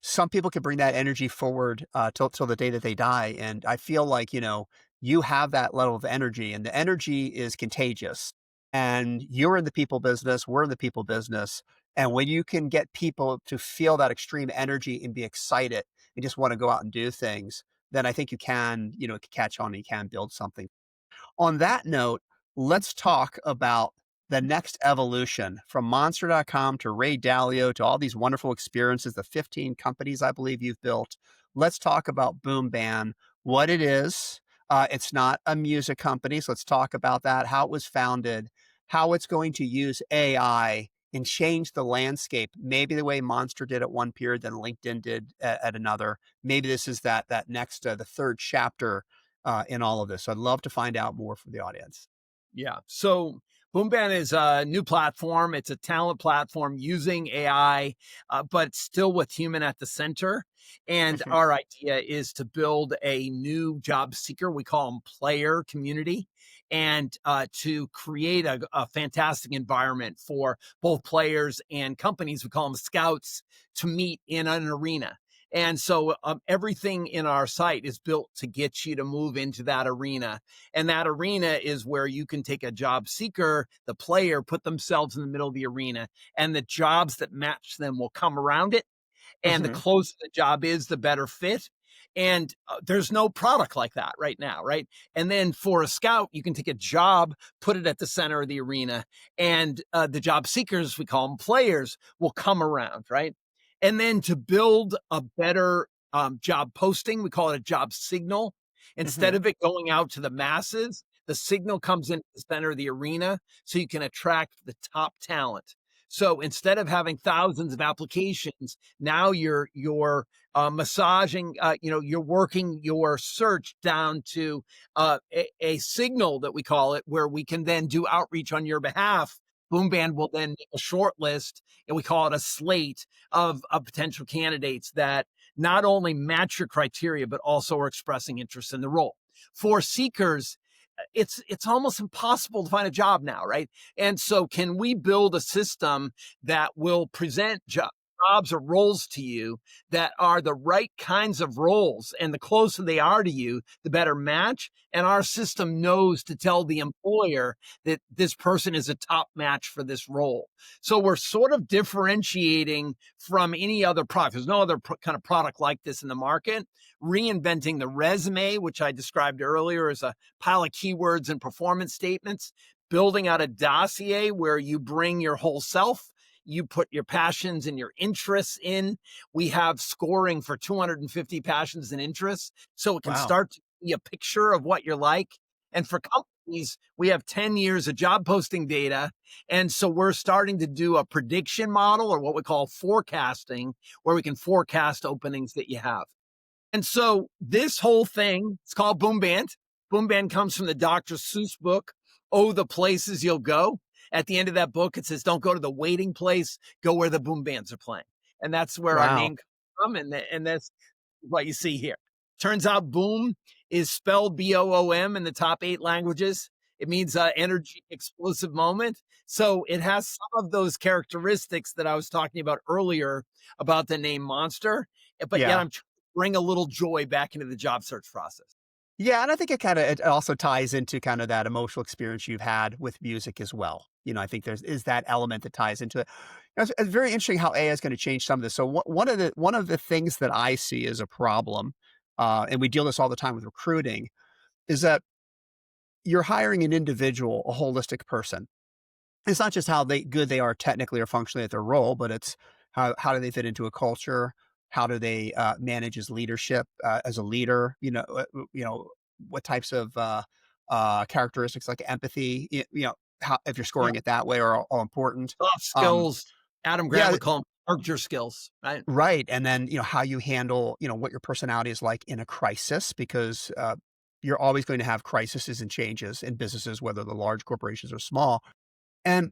Some people can bring that energy forward till the day that they die, and I feel like you have that level of energy, and the energy is contagious. And you're in the people business, we're in the people business, and when you can get people to feel that extreme energy and be excited and just want to go out and do things, then I think you can catch on and you can build something. On that note, let's talk about the next evolution from monster.com to Ray Dalio to all these wonderful experiences, the 15 companies I believe you've built. Let's talk about Boomband, what it is. It's not a music company, so let's talk about that, how it was founded, how it's going to use AI and change the landscape, maybe the way Monster did at one period, then LinkedIn did at another. Maybe this is that next, the third chapter in all of this. So I'd love to find out more from the audience. Yeah. So Boomband is a new platform. It's a talent platform using AI, but still with human at the center. And Mhm. our idea is to build a new job seeker. We call them player community, and to create a fantastic environment for both players and companies. We call them scouts to meet in an arena. And so everything in our site is built to get you to move into that arena, and that arena is where you can take a job seeker, the player, put themselves in the middle of the arena, and the jobs that match them will come around it. And the Mhm. closer the job is, the better fit. And there's no product like that right now, right? And then for a scout, you can take a job, put it at the center of the arena, and the job seekers, we call them players, will come around, right? And then to build a better job posting, we call it a job signal. Instead Hmm. of it going out to the masses, the signal comes into the center of the arena so you can attract the top talent. So instead of having thousands of applications, now you're massaging, you're working your search down to a signal that we call it, where we can then do outreach on your behalf. Boomband will then make a short list, and we call it a slate of potential candidates that not only match your criteria, but also are expressing interest in the role. For seekers, it's almost impossible to find a job now, right? And so can we build a system that will present jobs or roles to you that are the right kinds of roles, and the closer they are to you, the better match, and our system knows to tell the employer that this person is a top match for this role. So we're sort of differentiating from any other product. There's no other kind of product like this in the market. Reinventing the resume, which I described earlier as a pile of keywords and performance statements, building out a dossier where you bring your whole self, you put your passions and your interests in. We have scoring for 250 passions and interests, so it can Wow. start to be a picture of what you're like. And for companies, we have 10 years of job posting data. And so we're starting to do a prediction model, or what we call forecasting, where we can forecast openings that you have. And so this whole thing, it's called Boomband. Boomband comes from the Dr. Seuss book, Oh, the Places You'll Go. At the end of that book, it says, don't go to the waiting place, go where the boom bands are playing. And that's where our Wow. name comes from. And that's what you see here. Turns out boom is spelled BOOM in the top 8 languages. It means energy, explosive moment. So it has some of those characteristics that I was talking about earlier about the name Monster, but yet Yeah. I'm trying to bring a little joy back into the job search process. Yeah, and I think it also ties into kind of that emotional experience you've had with music as well. I think there's that element that ties into it. It's very interesting how AI is going to change some of this. So one of the things that I see as a problem, and we deal this all the time with recruiting, is that you're hiring an individual, a holistic person. It's not just how good they are technically or functionally at their role, but it's how do they fit into a culture? How do they manage as leadership as a leader? What types of characteristics like empathy? How, if you're Yeah. scoring it that way, are all important. Soft Um, skills. Adam Grant yeah, would call them character skills, right? right. And then how you handle what your personality is like in a crisis, because you're always going to have crises and changes in businesses, whether the large corporations or small. And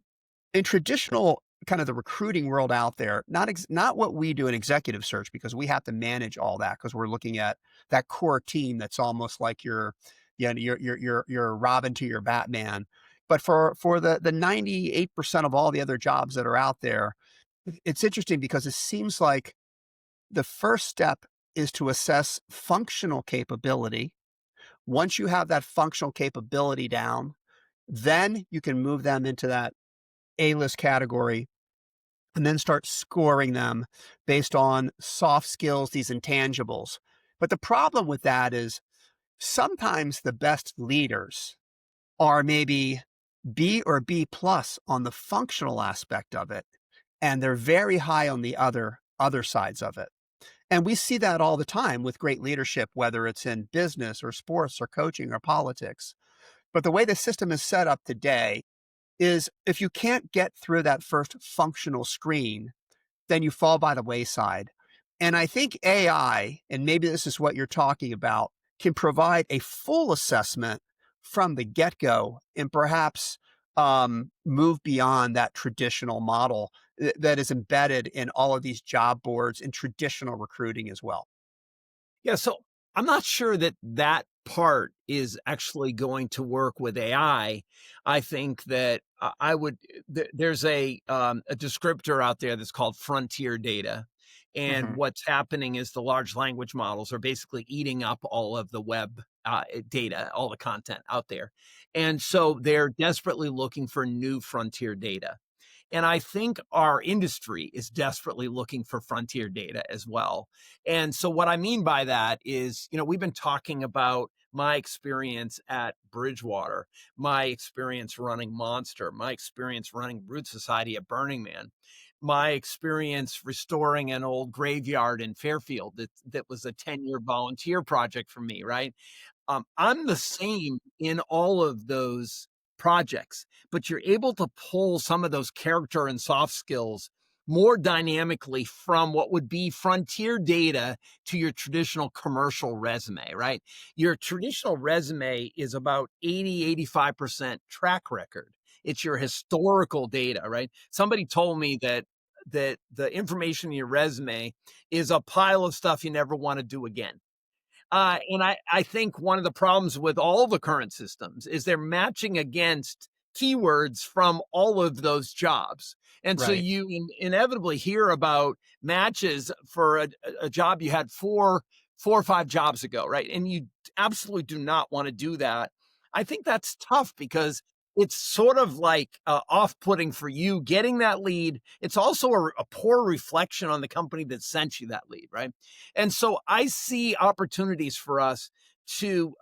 in traditional kind of the recruiting world out there, not what we do in executive search, because we have to manage all that, because we're looking at that core team that's almost like your Robin to your Batman. But for the 98% of all the other jobs that are out there, it's interesting because it seems like the first step is to assess functional capability. Once you have that functional capability down, then you can move them into that A-list category and then start scoring them based on soft skills, these intangibles. But the problem with that is sometimes the best leaders are maybe B or B plus on the functional aspect of it, and they're very high on the other sides of it. And we see that all the time with great leadership, whether it's in business or sports or coaching or politics. But the way the system is set up today is if you can't get through that first functional screen, then you fall by the wayside. And I think AI, and maybe this is what you're talking about, can provide a full assessment from the get go, and perhaps move beyond that traditional model that is embedded in all of these job boards and traditional recruiting as well. Yeah, so I'm not sure that that part is actually going to work with AI. I think that I would. There's a descriptor out there that's called frontier data, and Hmm. what's happening is the large language models are basically eating up all of the web data, all the content out there, and so they're desperately looking for new frontier data. And I think our industry is desperately looking for frontier data as well. And so what I mean by that is, we've been talking about my experience at Bridgewater, my experience running Monster, my experience running Root Society at Burning Man, my experience restoring an old graveyard in Fairfield that was a 10-year volunteer project for me, right? I'm the same in all of those projects, but you're able to pull some of those character and soft skills more dynamically from what would be frontier data to your traditional commercial resume, right? Your traditional resume is about 85% track record. It's your historical data, right? Somebody told me that the information in your resume is a pile of stuff you never want to do again. And I think one of the problems with all the current systems is they're matching against keywords from all of those jobs. And so Right. you inevitably hear about matches for a job you had four or five jobs ago, right? And you absolutely do not want to do that. I think that's tough because it's sort of like off-putting for you getting that lead. It's also a poor reflection on the company that sent you that lead, right? And so I see opportunities for us to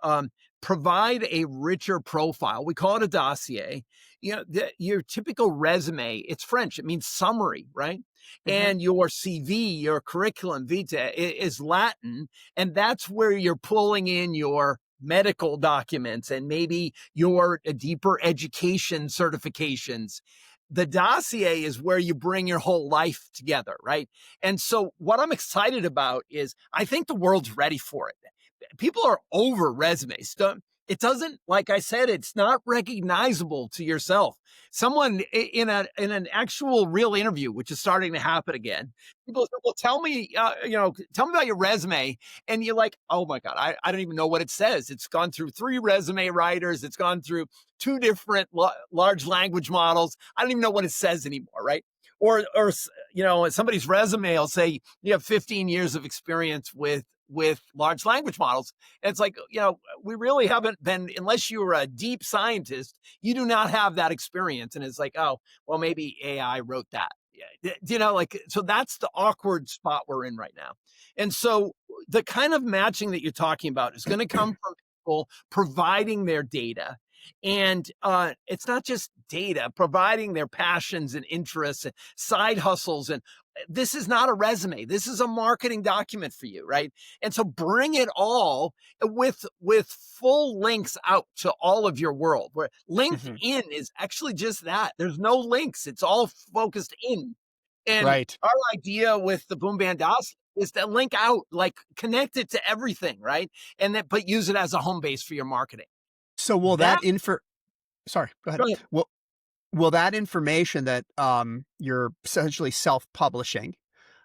provide a richer profile. We call it a dossier. Your typical resume, it's French. It means summary, right? Hmm. And your CV, your curriculum vitae is Latin. And that's where you're pulling in your medical documents and maybe your deeper education certifications. The dossier is where you bring your whole life together, right? And so what I'm excited about is I think the world's ready for it. People are over resumes. It doesn't, like I said, it's not recognizable to yourself. Someone in an actual real interview, which is starting to happen again, people say, well, tell me about your resume. And you're like, oh my God, I don't even know what it says. It's gone through 3 resume writers. It's gone through 2 different large language models. I don't even know what it says anymore, right? Or somebody's resume will say you have 15 years of experience with large language models. And it's like, we really haven't been, unless you're a deep scientist, you do not have that experience. And it's like, oh, well, maybe AI wrote that. Yeah. So that's the awkward spot we're in right now. And so the kind of matching that you're talking about is going to come from people providing their data. And it's not just data, providing their passions and interests and side hustles. And this is not a resume. This is a marketing document for you, right? And so bring it all with full links out to all of your world. Where Hmm. LinkedIn is actually just that. There's no links. It's all focused in. And Right. our idea with the Boomband DOS is to link out, like connect it to everything, right? But use it as a home base for your marketing. So will That that info sorry, go ahead. Go ahead. Will that information that you're essentially self-publishing,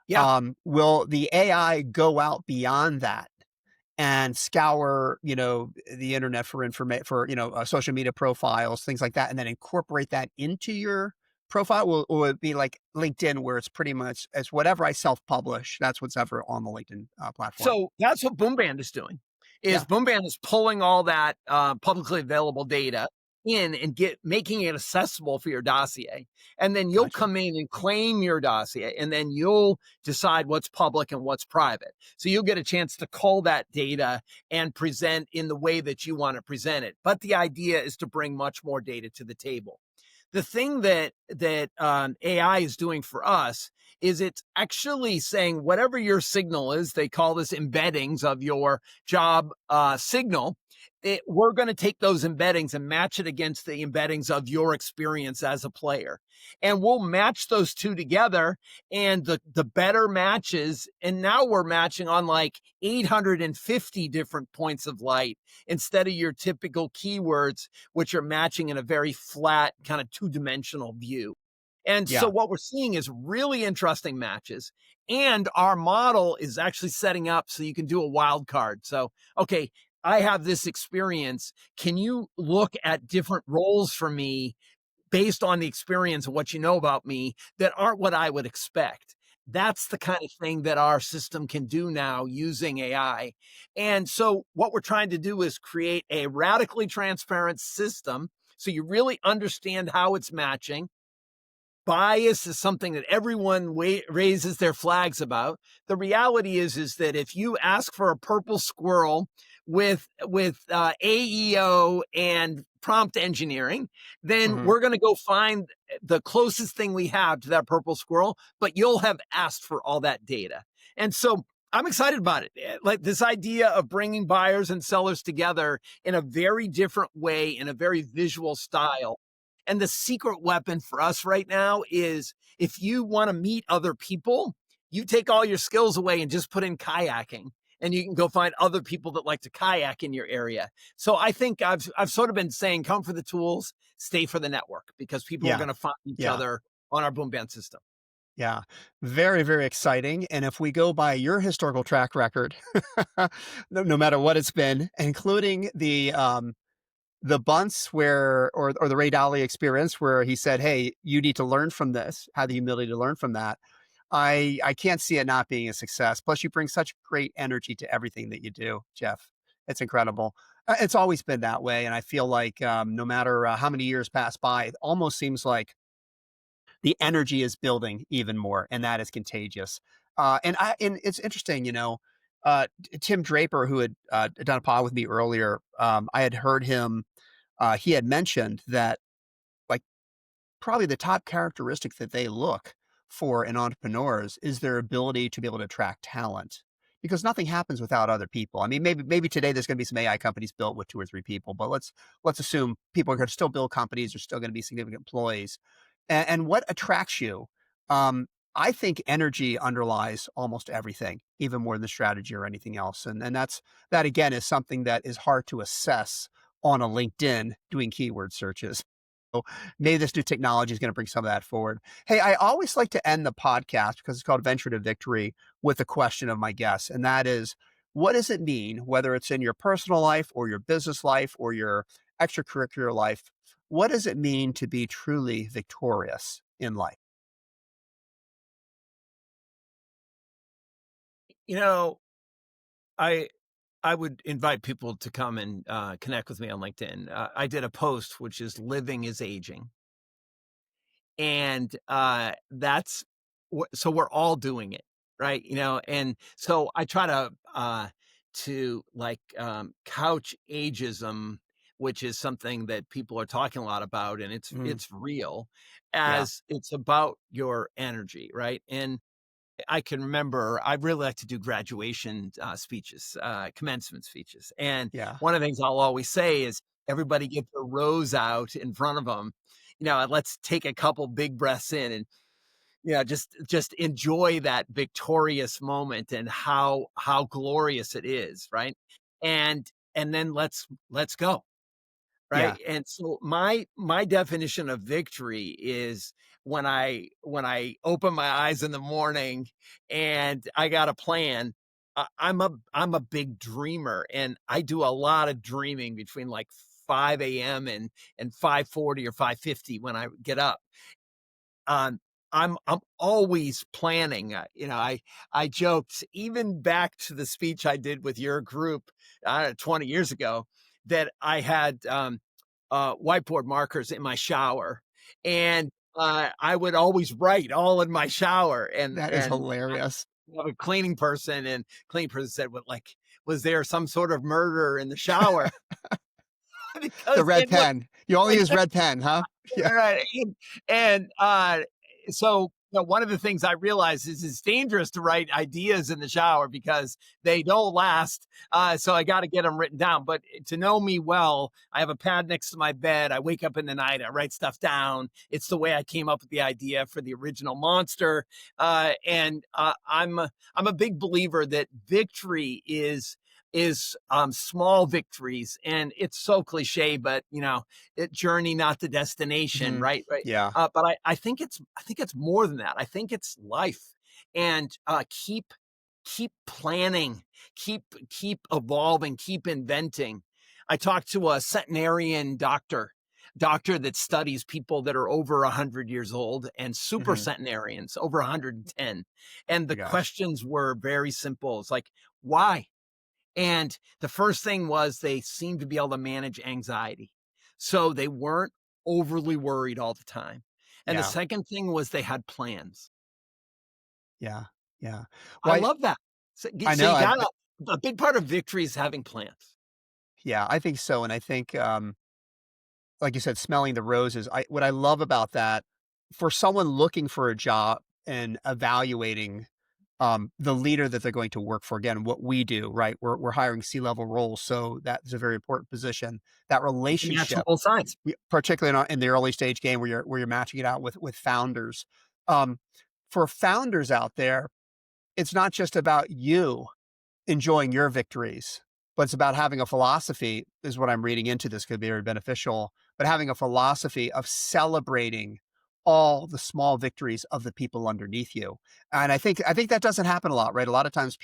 Yeah. will the AI go out beyond that and scour, the internet for social media profiles, things like that, and then incorporate that into your profile? Will it be like LinkedIn, where it's pretty much as whatever I self-publish, that's what's ever on the LinkedIn platform? So that's what Boomband is doing. Is Yeah, Boomband is pulling all that publicly available data in and making it accessible for your dossier, and then you'll gotcha. come in and claim your dossier, and then you'll decide what's public and what's private. So you'll get a chance to call that data and present in the way that you want to present it. But the idea is to bring much more data to the table. The thing that AI is doing for us is it's actually saying whatever your signal is. They call this embeddings of your job signal. We're going to take those embeddings and match it against the embeddings of your experience as a player, and we'll match those two together. And the better matches, and now we're matching on like 850 different points of light instead of your typical keywords, which are matching in a very flat, kind of 2-dimensional view. And so Yeah. what we're seeing is really interesting matches. And our model is actually setting up so you can do a wild card. So, okay, I have this experience. Can you look at different roles for me based on the experience and what you know about me that aren't what I would expect? That's the kind of thing that our system can do now using AI. And so what we're trying to do is create a radically transparent system so you really understand how it's matching. bias is something that everyone raises their flags about. The reality is that if you ask for a purple squirrel with AEO and prompt engineering, then Mhm. we're going to go find the closest thing we have to that purple squirrel, but you'll have asked for all that data. And so I'm excited about it. Like this idea of bringing buyers and sellers together in a very different way, in a very visual style. And the secret weapon for us right now is if you want to meet other people, you take all your skills away and just put in kayaking, and you can go find other people that like to kayak in your area. So I think I've sort of been saying, come for the tools, stay for the network, because people are Yeah. going to find each Yeah. other on our Boomband system. Yeah. Very, very exciting. And if we go by your historical track record, no matter what it's been, including the bunts where or the Ray Dalio experience where he said, "Hey, you need to learn from this, have the humility to learn from that." I can't see it not being a success. Plus, you bring such great energy to everything that you do, Jeff. It's incredible. It's always been that way, and I feel like, no matter, how many years pass by, it almost seems like the energy is building even more, and that is contagious. And it's interesting, Tim Draper, who had, done a pod with me earlier, I had heard him, he had mentioned that, like, probably the top characteristic that they look for in entrepreneurs is their ability to be able to attract talent, because nothing happens without other people. I mean, maybe today there's going to be some AI companies built with 2 or 3 people, but let's assume people are going to still build companies. There's still going to be significant employees. And what attracts you? Um, I think energy underlies almost everything, even more than strategy or anything else. And that again is something that is hard to assess on a LinkedIn doing keyword searches. So maybe this new technology is going to bring some of that forward. Hey, I always like to end the podcast because it's called Venture to Victory with a question of my guests. And that is, what does it mean, whether it's in your personal life or your business life or your extracurricular life? What does it mean to be truly victorious in life? You know, I I would invite people to come and connect with me on LinkedIn. I did a post which is "Living is Aging," and so we're all doing it, right? And so I try to like couch ageism, which is something that people are talking a lot about, and it's Mm, it's real, yeah. as it's about your energy, right? And I can remember I really like to do graduation speeches, commencement speeches. And Yeah. one of the things I'll always say is everybody get their rose out in front of them, and let's take a couple big breaths in and, just enjoy that victorious moment and how glorious it is, right? And then let's go. Right. Yeah. And so my definition of victory is when I open my eyes in the morning and I got a plan. I'm a big dreamer, and I do a lot of dreaming between like 5 a.m. and 5:40 or 5:50 when I get up. Um, I'm always planning. I joked even back to the speech I did with your group 20 years ago that I had whiteboard markers in my shower, and I would always write all in my shower. And That is and hilarious. I have a cleaning person, and cleaning person said, "What, like, was there some sort of murder in the shower?" The Because red it was pen. You only like, use red pen, huh? Yeah. right. So one of the things I realized is it's dangerous to write ideas in the shower because they don't last. So I got to get them written down. But to know me well, I have a pad next to my bed. I wake up in the night. I write stuff down. It's the way I came up with the idea for the original monster. I'm a big believer that victory is small victories, and it's so cliche, but it journey, not the destination, Mhm. right. Yeah. But I think it's more than that. I think it's life. And keep planning, keep evolving, keep inventing. I talked to a centenarian doctor that studies people that are over 100 years old, and super Mhm. centenarians over 110. And My the gosh. questions were very simple. It's like, why? And the first thing was they seemed to be able to manage anxiety. So they weren't overly worried all the time. And the Yeah. second thing was they had plans. Yeah. Yeah. I Well, love that. So, I so know. you got a big part of victory is having plans. Yeah, I think so. And I think, like you said, smelling the roses. What I love about that for someone looking for a job and evaluating the leader that they're going to work for. Again, what we do, right? We're hiring C-level roles, so that's a very important position. That You can match on relationship, both sides. particularly in the early stage game where you're matching it out with founders. Um, for founders out there, it's not just about you enjoying your victories, but it's about having a philosophy, is what I'm reading into this, could be very beneficial, but having a philosophy of celebrating all the small victories of the people underneath you. And I think that doesn't happen a lot, right? A lot of times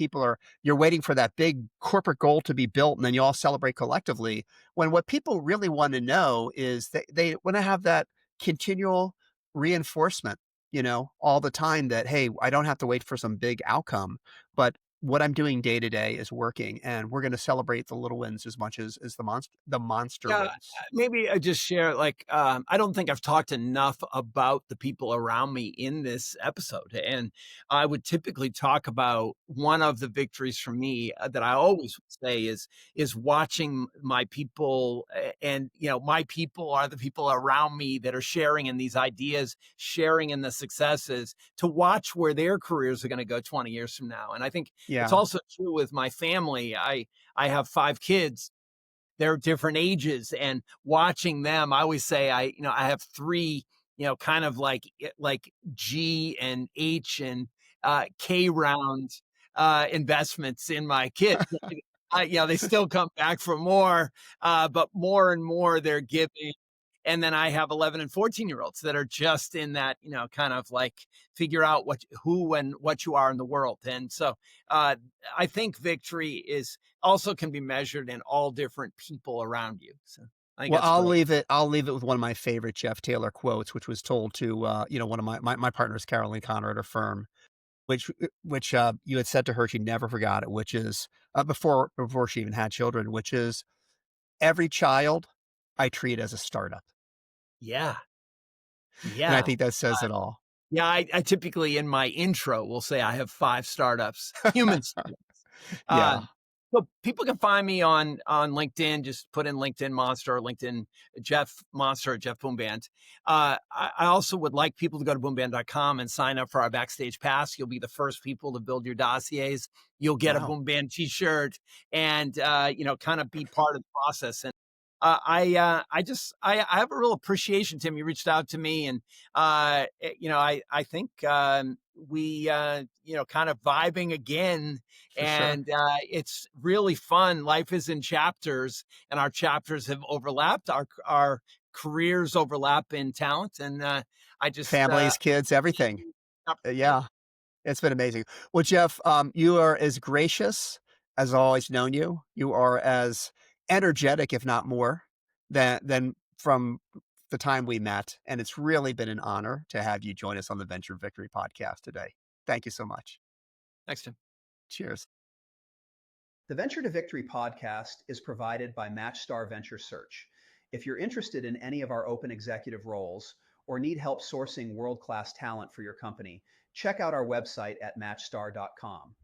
you're waiting for that big corporate goal to be built and then you all celebrate collectively. When what people really want to know is they want to have that continual reinforcement, all the time that, hey, I don't have to wait for some big outcome, but what I'm doing day to day is working, and we're gonna celebrate the little wins as much as the monster Yeah, wins. maybe I just share like I don't think I've talked enough about the people around me in this episode, and I would typically talk about one of the victories for me that I always would say is watching my people, and my people are the people around me that are sharing in these ideas, sharing in the successes, to watch where their careers are going to go 20 years from now. And I think it's Yeah, also true with my family. I have 5 kids. They're different ages, and watching them, I always say I have 3, kind of like G and H and K round investments in my kids. They still come back for more, but more and more they're giving. And then I have 11 and 14-year-olds that are just in that, kind of like figure out who and what you are in the world. And so uh, I think victory is also can be measured in all different people around you. So I think well, that's I'll great. leave it I'll leave it with one of my favorite Jeff Taylor quotes, which was told to, one of my partners, Caroline Connor, at her firm, which you had said to her, she never forgot it, which is, before she even had children, which is, "Every child I treat as a startup." Yeah. And I Yeah. think that says it all. Yeah. I typically in my intro will say I have 5 startups, human startups. Yeah, Um, so people can find me on LinkedIn. Just put in LinkedIn Monster or LinkedIn Jeff Monster or Jeff Boomband. I also would like people to go to boomband.com and sign up for our backstage pass. You'll be the first people to build your dossiers. You'll get a wow, Boomband t-shirt and kind of be part of the process. And I have a real appreciation, Tim. You reached out to me, and I think we kind of vibing again, for sure. and it's really fun. Life is in chapters, and our chapters have overlapped. Our careers overlap in talent, and I just Families, kids, everything. opportunity. Yeah. It's been amazing. Well, Jeff, you are as gracious as I've always known you. You are as energetic, if not more, than from the time we met, and it's really been an honor to have you join us on the Venture Victory podcast today. Thank you so much. Next time. Cheers. The Venture to Victory podcast is provided by MatchStar Venture Search. If you're interested in any of our open executive roles or need help sourcing world-class talent for your company, check out our website at matchstar.com.